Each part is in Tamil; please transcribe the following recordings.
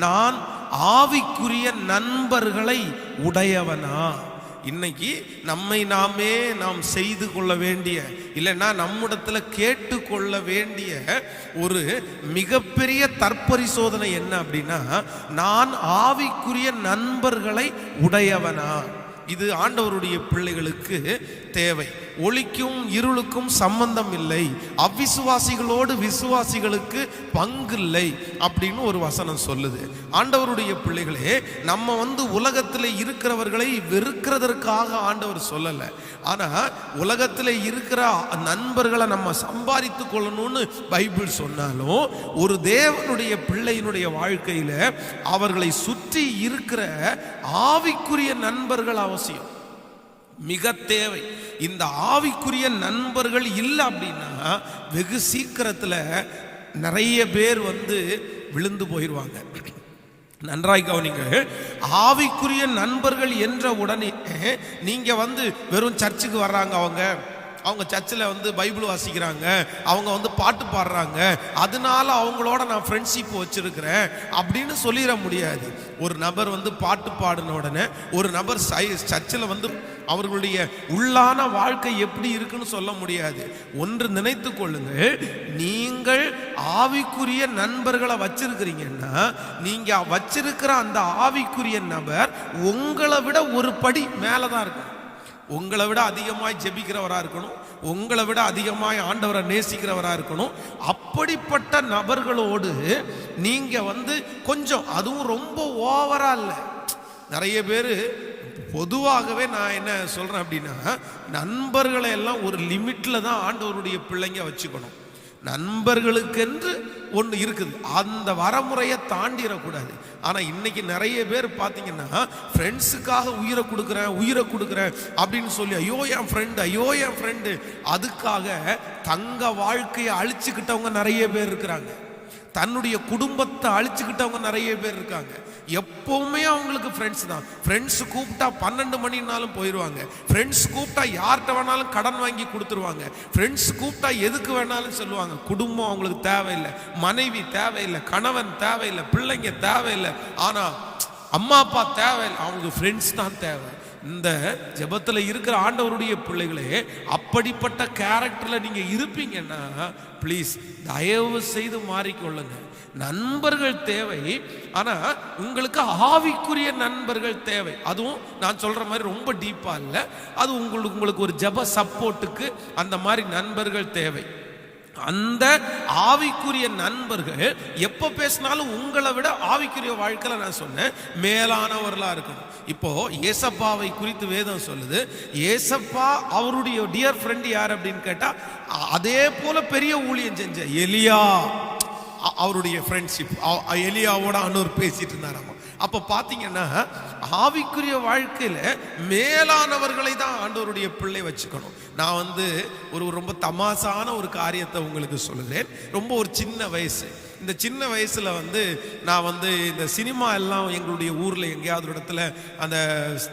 நான் ஆவிக்குரிய நண்பர்களை உடையவனா? இன்னைக்கு நம்மை நாம் செய்து கொள்ள வேண்டிய, இல்லைன்னா நம்மிடத்துல கேட்டுக்கொள்ள வேண்டிய ஒரு மிகப்பெரிய தற்பரிசோதனை என்ன அப்படின்னா, நான் ஆவிக்குரிய நண்பர்களை உடையவனா? இது ஆண்டவருடைய பிள்ளைகளுக்கு தேவை. ஒளிக்கும் இருளுக்கும் சம்பந்தம் இல்லை, அவ்விசுவாசிகளோடு விசுவாசிகளுக்கு பங்கு இல்லை அப்படின்னு ஒரு வசனம் சொல்லுது. ஆண்டவருடைய பிள்ளைகளே, நம்ம உலகத்தில் இருக்கிறவர்களை வெறுக்கிறதற்காக ஆண்டவர் சொல்லலை. ஆனா உலகத்தில் இருக்கிற நண்பர்களை நம்ம சம்பாதித்து கொள்ளணும்னு பைபிள் சொன்னாலும், ஒரு தேவனுடைய பிள்ளையினுடைய வாழ்க்கையில அவர்களை சுற்றி இருக்கிற ஆவிக்குரிய நண்பர்கள் அவசியம், மிக தேவை. இந்த ஆவிக்குரிய நண்பர்கள் இல்லை அப்படின்னா வெகு சீக்கிரத்தில் நிறைய பேர் விழுந்து போயிடுவாங்க. நன்றாய் கவனிங்க. ஆவிக்குரிய நண்பர்கள் என்ற உடனே நீங்க வெறும் சர்ச்சுக்கு வர்றாங்க, அவங்க சர்ச்சில் பைபிள் வாசிக்கிறாங்க, அவங்க பாட்டு பாடுறாங்க, அதனால அவங்களோட நான் ஃப்ரெண்ட்ஷிப் வச்சிருக்கிறேன் அப்படின்னு சொல்லிட முடியாது. ஒரு நபர் பாட்டு பாடின உடனே ஒரு நபர் சர்ச்சில் அவர்களுடைய உள்ளான வாழ்க்கை எப்படி இருக்குன்னு சொல்ல முடியாது. ஒன்று நினைத்து கொள்ளுங்க, நீங்கள் ஆவிக்குரிய நண்பர்களை வச்சிருக்கிறீங்கன்னா, நீங்க வச்சிருக்கிற அந்த ஆவிக்குரிய நபர் உங்களை விட ஒரு படி மேலதான் இருக்கணும். உங்களை விட அதிகமாய் ஜெபிக்கிறவராக இருக்கணும், உங்களை விட அதிகமாய் ஆண்டவரை நேசிக்கிறவராக இருக்கணும். அப்படிப்பட்ட நபர்களோடு நீங்க கொஞ்சம், அதுவும் ரொம்ப ஓவரா இல்லை. நிறைய பேர் பொதுவாகவே நான் என்ன சொல்றேன் அப்படின்னா, நண்பர்களை எல்லாம் ஒரு லிமிட்ல தான் ஆண்டவருடைய பிள்ளைங்க வச்சுக்கணும். நண்பர்களுக்கென்று ஒன்று இருக்குது, அந்த வரமுறையை தாண்டிடக்கூடாது. ஆனால் இன்னைக்கு நிறைய பேர் பார்த்தீங்கன்னா, ஃப்ரெண்ட்ஸுக்காக உயிரை கொடுக்குறேன் அப்படின்னு சொல்லி ஐயோ என் ஃப்ரெண்டு அதுக்காக தங்க வாழ்க்கையை அழிச்சுக்கிட்டவங்க நிறைய பேர் இருக்கிறாங்க. தன்னுடைய குடும்பத்தை அழிச்சுக்கிட்டவங்க நிறைய பேர் இருக்காங்க. எப்பவுமே அவங்களுக்கு ஃப்ரெண்ட்ஸ் தான். ஃப்ரெண்ட்ஸ் கூப்பிட்டா 12 மணினாலும் போயிடுவாங்க. ஃப்ரெண்ட்ஸ் கூப்பிட்டா யார்கிட்ட வேணாலும் கடன் வாங்கி கொடுத்துருவாங்க. ஃப்ரெண்ட்ஸ் கூப்பிட்டா எதுக்கு வேணாலும் சொல்லுவாங்க. குடும்பம் அவங்களுக்கு தேவையில்லை, மனைவி தேவையில்லை, கணவன் தேவையில்லை, பிள்ளைங்க தேவையில்லை, ஆனால் அம்மா அப்பா தேவையில்லை, அவங்களுக்கு ஃப்ரெண்ட்ஸ் தான் தேவை. இந்த ஜெபத்தில் இருக்கிற ஆண்டவருடைய பிள்ளைகளே, அப்படிப்பட்ட கேரக்டர்ல நீங்க இருப்பீங்கன்னா ப்ளீஸ் தயவு செய்து மாறிக்கொள்ளுங்க. நண்பர்கள் தேவை, ஆனா உங்களுக்கு ஆவிக்குரிய நண்பர்கள் தேவை. அதுவும் நான் சொல்ற மாதிரி ரொம்ப டீப்பா இல்லை, அது உங்களுக்கு ஒரு ஜெப சப்போர்ட்டுக்கு அந்த மாதிரி நண்பர்கள் தேவை. அந்த ஆவிக்குரிய நண்பர்கள் எப்ப பேசினாலும் உங்களை விட ஆவிக்குரிய வாழ்க்கையில நான் சொன்னேன் மேலானவர்களா இருக்கணும். இப்போ ஏசப்பாவை குறித்து வேதம் சொல்லுது. ஏசப்பா அவருடைய டியர் ஃப்ரெண்ட் யார் அப்படின்னு கேட்டா, அதே போல பெரிய ஊழியம் செஞ்ச எலியா, அவருடைய ஃப்ரெண்ட்ஷிப், எலியாவோட அன்னூர் பேசிட்டு இருந்தாராம். அப்ப பாத்தீங்கன்னா ஆவிக்குரிய வாழ்க்கையில மேலானவர்களை தான் ஆண்டவருடைய பிள்ளை வச்சுக்கணும். நான் ஒரு ரொம்ப தமாசான ஒரு காரியத்தை உங்களுக்கு சொல்லுறேன். ரொம்ப ஒரு சின்ன வயசு, இந்த சின்ன வயசுல நான் இந்த சினிமா எல்லாம் எங்களுடைய ஊர்ல எங்கேயாவது இடத்துல அந்த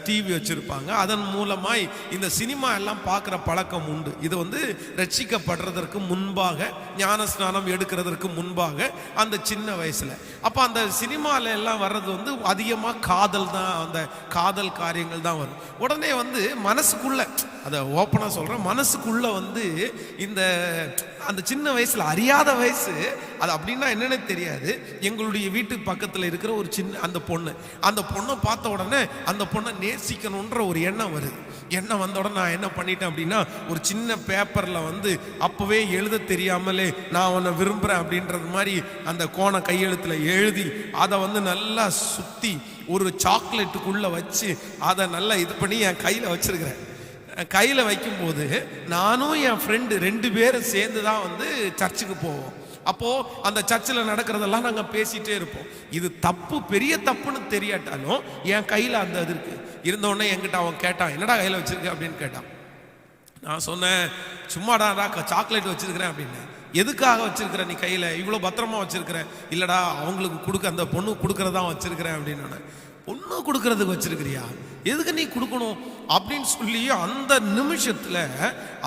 டிவி வச்சிருப்பாங்க. அதன் மூலமாய் இந்த சினிமா எல்லாம் பார்க்குற பழக்கம் உண்டு. இது ரட்சிக்கப்படுறதற்கு முன்பாக, ஞான ஸ்நானம் எடுக்கிறதற்கு முன்பாக அந்த சின்ன வயசுல. அப்போ அந்த சினிமால எல்லாம் வர்றது அதிகமாக காதல் தான், அந்த காதல் காரியங்கள் தான் வரும். உடனே மனசுக்குள்ள, அதை ஓப்பனா சொல்றேன், மனசுக்குள்ள இந்த அந்த சின்ன வயசுல, அறியாத வயசு அது அப்படின்னா என்னன்னு தெரியாது. எங்களுடைய வீட்டு பக்கத்தில் இருக்கிற ஒரு சின்ன அந்த பொண்ணை பார்த்த உடனே அந்த பொண்ணை நேசிக்கணுன்ற ஒரு எண்ணம் வருது. எண்ணம் வந்த உடனே நான் என்ன பண்ணிட்டேன் அப்படின்னா, ஒரு சின்ன பேப்பர்ல அப்பவே எழுத தெரியாமலே நான் உன்னை விரும்புறேன் அப்படின்றது மாதிரி அந்த கோண கையெழுத்துல எழுதி அதை நல்லா சுத்தி ஒரு சாக்லேட்டுக்குள்ள வச்சு அதை நல்லா இது பண்ணி என் கையில வச்சிருக்கிறேன். கையில் வைக்கும்போது நானும் என் ஃப்ரெண்டு 2 பேரும் சேர்ந்து தான் சர்ச்சுக்கு போவோம். அப்போது அந்த சர்ச்சில் நடக்கிறதெல்லாம் நாங்கள் பேசிகிட்டே இருப்போம். இது தப்பு, பெரிய தப்புன்னு தெரியாட்டாலும் என் கையில் அந்த இது இருக்குது. இருந்தோடனே என்கிட்ட அவன் கேட்டான், என்னடா கையில் வச்சுருக்க அப்படின்னு கேட்டான். நான் சொன்னேன், சும்மாடா சாக்லேட் வச்சுருக்கிறேன் அப்படின்னு. எதுக்காக வச்சிருக்கிற நீ கையில் இவ்வளோ பத்திரமா வச்சிருக்கிற? இல்லைடா அவங்களுக்கு கொடுக்க, அந்த பொண்ணு கொடுக்கறதான் வச்சிருக்கிறேன் அப்படின்னு. பொண்ணு கொடுக்கறதுக்கு வச்சிருக்கிறியா? எதுக்கு நீ கொடுக்கணும் அப்படின்னு சொல்லி அந்த நிமிஷத்துல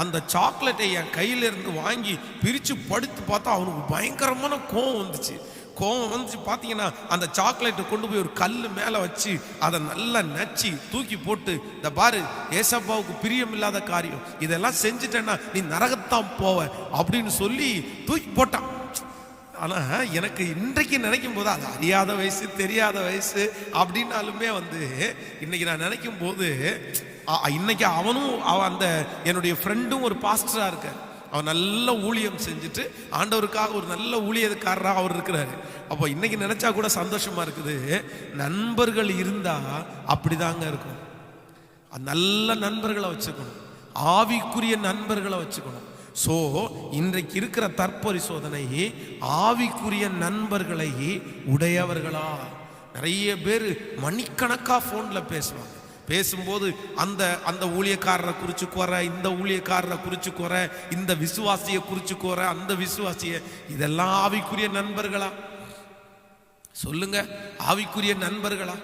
அந்த சாக்லேட்டை என் கையில இருந்து வாங்கி பிரிச்சு படித்து பார்த்தா அவனுக்கு பயங்கரமான கோவம் வந்துச்சு. கோவம் வந்துச்சு பார்த்தீங்கன்னா அந்த சாக்லேட்டை கொண்டு போய் ஒரு கல் மேலே வச்சு அதை நல்லா நச்சு தூக்கி போட்டு, இந்த பாரு ஏசப்பாவுக்கு பிரியம் இல்லாத காரியம், இதெல்லாம் செஞ்சுட்டேன்னா நீ நரகத்தான் போவ அப்படின்னு சொல்லி தூக்கி போட்டான். ஆனால் எனக்கு இன்றைக்கு நினைக்கும் போது அது அறியாத வயசு தெரியாத வயசு அப்படின்னாலுமே இன்னைக்கு நான் நினைக்கும் போது இன்னைக்கு அவன் அந்த என்னுடைய ஃப்ரெண்டும் ஒரு பாஸ்டராக இருக்கார். அவன் நல்ல ஊழியம் செஞ்சுட்டு ஆண்டவருக்காக ஒரு நல்ல ஊழியக்காரராக அவர் இருக்கிறாரு. அப்போ இன்னைக்கு நினைச்சா கூட சந்தோஷமா இருக்குது. நண்பர்கள் இருந்தா அப்படிதாங்க இருக்கும். நல்ல நண்பர்களை வச்சுக்கணும், ஆவிக்குரிய நண்பர்களை வச்சுக்கணும். ஸோ இன்றைக்கு இருக்கிற தற்பரிசோதனை ஆவிக்குரிய நண்பர்களை உடையவர்களா. நிறைய பேர் மணிக்கணக்காக ஃபோனில் பேசுவாங்க. பேசும்போது அந்த அந்த ஊழியக்காரரை குறிச்சு குறை, இந்த ஊழியக்காரரை குறிச்சு குறை, இந்த விசுவாசியை குறிச்சு குறை, அந்த விசுவாசியை. இதெல்லாம் ஆவிக்குரிய நண்பர்களா? சொல்லுங்க, ஆவிக்குரிய நண்பர்களா?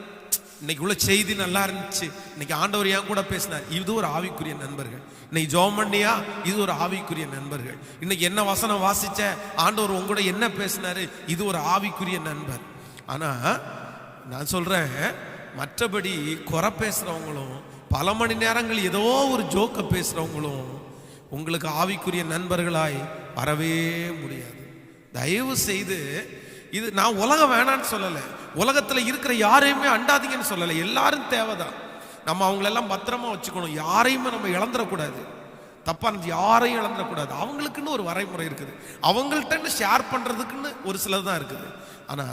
இன்னைக்கு உள்ள செய்தி நல்லா இருந்துச்சு, இன்னைக்கு ஆண்டவர் ஏன் கூட பேசினார், இது ஒரு ஆவிக்குரிய நண்பர்கள். இன்னைக்கு ஜெபம் பண்ணியா, இது ஒரு ஆவிக்குரிய நண்பர்கள். இன்னைக்கு என்ன வசனம் வாசிச்ச, ஆண்டவர் உங்க கூட என்ன பேசினாரு, இது ஒரு ஆவிக்குரிய நண்பர். ஆனா நான் சொல்றேன், மற்றபடி குறை பேசுறவங்களும் பல மணி நேரங்கள் ஏதோ ஒரு ஜோக்க பேசுறவங்களும் உங்களுக்கு ஆவிக்குரிய நண்பர்களாய் வரவே முடியாது. தயவு செய்து, இது நான் உலகம் வேணான்னு சொல்லலை, உலகத்தில் இருக்கிற யாரையுமே அண்டாதீங்கன்னு சொல்லலை. எல்லாரும் தேவைதான். நம்ம அவங்களெல்லாம் பத்திரமா வச்சுக்கணும். யாரையுமே நம்ம இழந்துடக்கூடாது. தப்பா யாரையும் இழந்துடக்கூடாது. அவங்களுக்குன்னு ஒரு வரைமுறை இருக்குது, அவங்கள்ட்ட ஷேர் பண்றதுக்குன்னு ஒரு சிலது தான் இருக்குது. ஆனா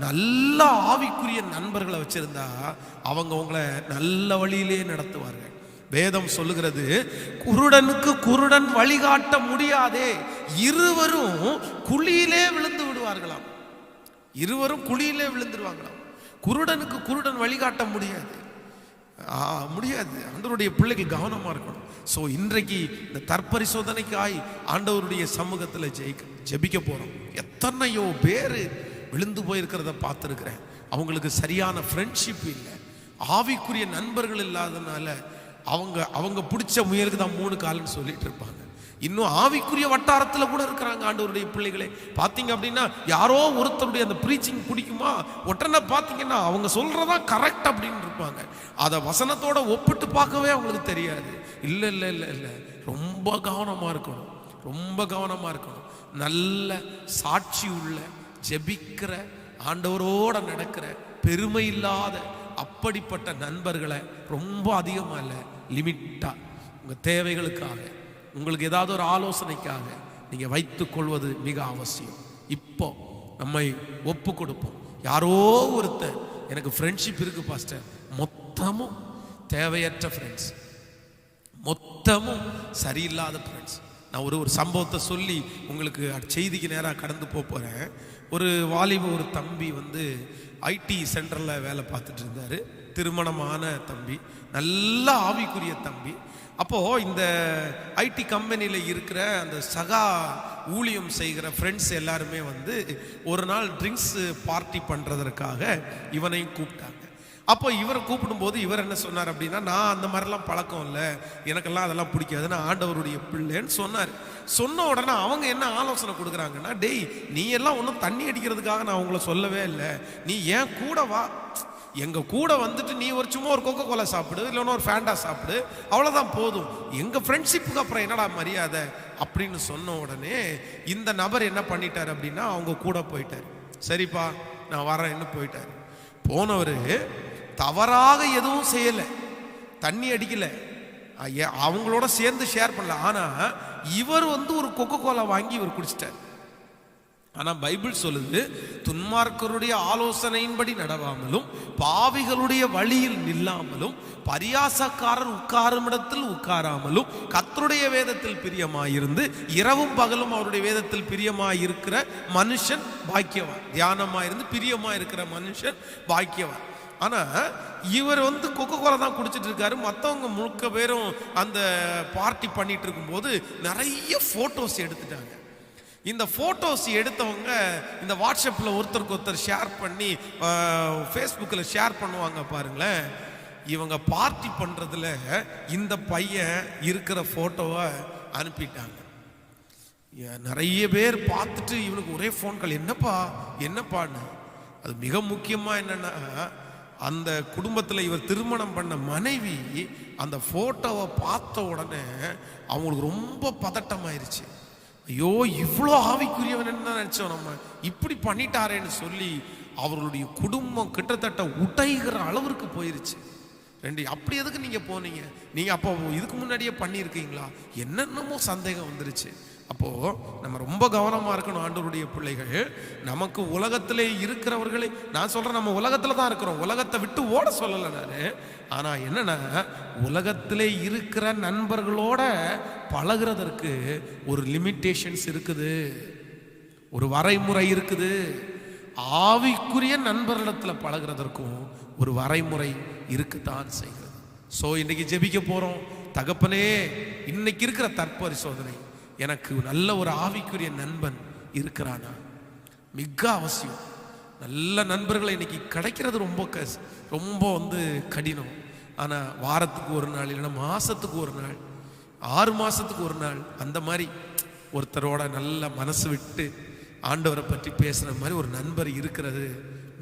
நல்ல ஆவிக்குரிய நண்பர்களை வச்சிருந்தா அவங்க உங்களை நல்ல வழியிலே நடத்துவார்கள். வேதம் சொல்லுகிறது, குருடனுக்கு குருடன் வழிகாட்ட முடியாதே, இருவரும் குழியிலே விழுந்து விடுவார்களாம். இருவரும் குழியிலே விழுந்துருவாங்களாம். குருடனுக்கு குருடன் வழிகாட்ட முடியாது. ஆண்டவருடைய பிள்ளைகள் கவனமா இருக்கணும். ஸோ இன்றைக்கு இந்த தற்பரிசோதனைக்காய் ஆண்டவருடைய சமூகத்தில் ஜெபிக்க போறோம். எத்தனையோ பேர் விழுந்து போயிருக்கிறத பார்த்துருக்கிறேன். அவங்களுக்கு சரியான ஃப்ரெண்ட்ஷிப் இல்லை, ஆவிக்குரிய நண்பர்கள் இல்லாதனால அவங்க பிடிச்ச முயலுக்கு தான் 3 கால்னு சொல்லிட்டு இருப்பாங்க. இன்னும் ஆவிக்குரிய வட்டாரத்தில் கூட இருக்கிறாங்க ஆண்டவருடைய பிள்ளைகளே. பார்த்தீங்க அப்படின்னா யாரோ ஒருத்தருடைய அந்த ப்ரீச்சிங் பிடிக்குமா, உடனே பார்த்தீங்கன்னா அவங்க சொல்றதா கரெக்ட் அப்படின்னு இருப்பாங்க. அதை வசனத்தோட ஒப்பிட்டு பார்க்கவே அவங்களுக்கு தெரியாது. இல்லை இல்லை இல்லை இல்லை, ரொம்ப கவனமாக இருக்கணும், ரொம்ப கவனமாக இருக்கணும். நல்ல சாட்சி உள்ள, ஜெபிக்கிற, ஆண்டவரோட நடக்கிற, பெருமை இல்லாத அப்படிப்பட்ட நண்பர்களை ரொம்ப அதிகமாக இல்லை, லிமிட்டா உங்கள் தேவைகளுக்காக, உங்களுக்கு ஏதாவது ஒரு ஆலோசனைக்காக நீங்கள் வைத்துக் கொள்வது மிக அவசியம். இப்போ நம்மை ஒப்பு கொடுப்போம். யாரோ ஒருத்தர் எனக்கு ஃப்ரெண்ட்ஷிப் இருக்கு பாஸ்டர், மொத்தமும் தேவையற்ற ஃப்ரெண்ட்ஸ், மொத்தமும் சரியில்லாத ஃப்ரெண்ட்ஸ். நான் ஒரு சம்பவத்தை சொல்லி உங்களுக்கு செய்திக்கு நேராக கடந்து போகிறேன். ஒரு ஒரு தம்பி ஐடி சென்டரில் வேலை பார்த்துட்டு இருந்தார். திருமணமான தம்பி, நல்ல ஆவிக்குரிய தம்பி. அப்போது இந்த ஐடி கம்பெனியில் இருக்கிற அந்த சகா ஊழியம் செய்கிற ஃப்ரெண்ட்ஸ் எல்லாருமே ஒரு நாள் ட்ரிங்க்ஸ் பார்ட்டி பண்ணுறதற்காக இவனையும் கூப்பிட்டாங்க. அப்போ இவரை கூப்பிடும்போது இவர் என்ன சொன்னார் அப்படின்னா, நான் அந்த மாதிரிலாம் பழக்கம் இல்லை, எனக்கெல்லாம் அதெல்லாம் பிடிக்காது, நான் ஆண்டவருடைய பிள்ளைன்னு சொன்னார். சொன்ன உடனே அவங்க என்ன ஆலோசனை கொடுக்குறாங்கன்னா, டேய் நீ எல்லாம் ஒன்றும் தண்ணி அடிக்கிறதுக்காக நான் உங்களை சொல்லவே இல்லை, நீ ஏன் கூட வா, எங்கள் கூட நீ சும்மா ஒரு கொக்கோ கோலா சாப்பிடு, இல்லைன்னா ஒரு ஃபேண்டா சாப்பிடு, அவ்வளோதான் போதும், எங்கள் ஃப்ரெண்ட்ஷிப்புக்கு அப்புறம் என்னடா மரியாதை அப்படின்னு சொன்ன உடனே இந்த நபர் என்ன பண்ணிட்டார் அப்படின்னா, அவங்க கூட போயிட்டார். சரிப்பா நான் வரேன்னு போயிட்டார். போனவர் தவறாக எதுவும் செய்யலை, தண்ணி அடிக்கலை, அவங்களோட சேர்ந்து ஷேர் பண்ணல. ஆனால் இவர் ஒரு கொக்கோ கோலா வாங்கி இவர் குடிச்சிட்டார். ஆனால் பைபிள் சொல்லுது, துன்மார்க்கருடைய ஆலோசனையின்படி நடவாமலும் பாவிகளுடைய வழியில் நில்லாமலும் பரியாசக்காரர் உட்காரும் இடத்தில் உட்காராமலும் கர்த்தருடைய வேதத்தில் பிரியமாயிருந்து இரவும் பகலும் அவருடைய வேதத்தில் பிரியமாயிருக்கிற மனுஷன் பாக்கியவான். தியானமாயிருந்து பிரியமாயிருக்கிற மனுஷன் பாக்கியவான். ஆனால் இவர் கொக்கோ கோலா தான் குடிச்சிட்டு இருக்காரு. மற்றவங்க முழுக்க பேரும் அந்த பார்ட்டி பண்ணிட்டு இருக்கும்போது நிறைய ஃபோட்டோஸ் எடுத்துட்டாங்க. இந்த ஃபோட்டோஸ் எடுத்தவங்க இந்த வாட்ஸ்அப்பில் ஒருத்தருக்கு ஒருத்தர் ஷேர் பண்ணி ஃபேஸ்புக்கில் ஷேர் பண்ணுவாங்க பாருங்களேன். இவங்க பார்ட்டி பண்ணுறதுல இந்த பையன் இருக்கிற ஃபோட்டோவை அனுப்பிட்டாங்க. நிறைய பேர் பார்த்துட்டு இவனுக்கு ஒரே ஃபோன் கால், என்னப்பா என்னப்பான்னு. அது மிக முக்கியமா என்னன்னா, அந்த குடும்பத்தில் இவர் திருமணம் பண்ண மனைவி அந்த போட்டோவை பார்த்த உடனே அவங்களுக்கு ரொம்ப பதட்டமாயிருச்சு. ஐயோ, இவ்வளோ ஆவிக்குரியவன் தான் நினைச்சோம், நம்ம இப்படி பண்ணிட்டாரேன்னு சொல்லி அவர்களுடைய குடும்பம் கிட்டத்தட்ட உடைகிற அளவிற்கு போயிருச்சு. அப்படி எதுக்கு நீங்க போனீங்க? நீங்க அப்போ இதுக்கு முன்னாடியே பண்ணியிருக்கீங்களா? என்னென்னமோ சந்தேகம் வந்துருச்சு. அப்போ நம்ம ரொம்ப கவனமா இருக்கணும். ஆண்டவருடைய பிள்ளைகள், நமக்கு உலகத்திலே இருக்கிறவர்களே, நான் சொல்றேன், நம்ம உலகத்துல தான் இருக்கிறோம், உலகத்தை விட்டு ஓட சொல்லலை நானு. ஆனா என்னன்னா, உலகத்திலே இருக்கிற நண்பர்களோட பழகிறதற்கு ஒரு லிமிட்டேஷன்ஸ் இருக்குது, ஒரு வரைமுறை இருக்குது. ஆவிக்குரிய நண்பர்களிடத்துல பழகிறதற்கும் ஒரு வரைமுறை இருக்குத்தான் செய்கிறது. சோ இன்னைக்கு ஜெபிக்க போறோம். தகப்பனே, இன்னைக்கு இருக்கிற தற்பரிசோதனை, எனக்கு நல்ல ஒரு ஆவிக்குரிய நண்பன் இருக்கிறானா? மிக அவசியம். நல்ல நண்பர்களை இன்னைக்கு கிடைக்கிறது ரொம்ப கடினம். ஆனா வாரத்துக்கு ஒரு நாள், இல்லைன்னா மாசத்துக்கு ஒரு நாள், 6 மாசத்துக்கு ஒரு நாள், அந்த மாதிரி ஒருத்தரோட நல்ல மனசு விட்டு ஆண்டவரை பற்றி பேசுற மாதிரி ஒரு நண்பர் இருக்கிறது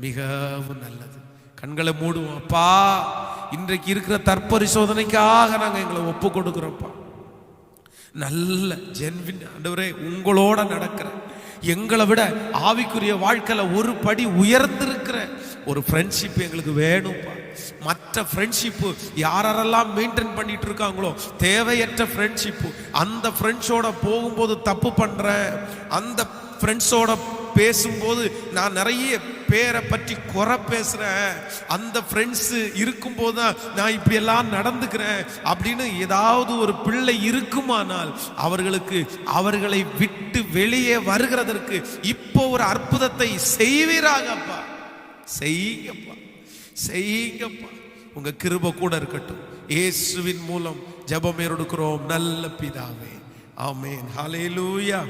மிகவும் நல்லது. கண்களை மூடுவோம். அப்பா, இன்றைக்கு இருக்கிற தற்பரிசோதனைக்காக நாங்க எங்களை ஒப்பு கொடுக்கிறோம்ப்பா. நல்ல ஜென்வின் ஆண்டவரே, உங்களோட நடக்கிற, எங்களை விட ஆவிக்குரிய வாழ்க்கையில ஒரு படி உயர்ந்திருக்கிற ஒரு ஃப்ரெண்ட்ஷிப் எங்களுக்கு வேணும்ப்பா. மற்ற ஃப்ரெண்ட்ஷிப்பு யாரெல்லாம் மெயின்டைன் பண்ணிட்டு இருக்காங்களோ, தேவையற்ற ஃப்ரெண்ட்ஷிப்பு, அந்த ஃப்ரெண்ட்ஸோட போகும்போது தப்பு பண்றேன், அந்த ஃப்ரெண்ட்ஸோட பேசும்போது நான் நிறைய பேரை பற்றி குறை பேசுறேன், அந்த ஃப்ரெண்ட்ஸ் இருக்கும்போது தான் நான் இப்படி எல்லாம் நடந்துக்கிறேன் அப்படின்னு ஏதாவது ஒரு பிள்ளை இருக்குமானால் அவர்களை விட்டு வெளியே வருகிறதற்கு இப்போ ஒரு அற்புதத்தை செய்வீராகப்பா. செய்யுங்கப்பா, செய்யுங்கப்பா. உங்க கிருபை கூட இருக்கட்டும். இயேசுவின் மூலம் ஜெபம் எடுக்கிறோம் நல்ல பிதாவே. ஆமென். ஹல்லேலூயா.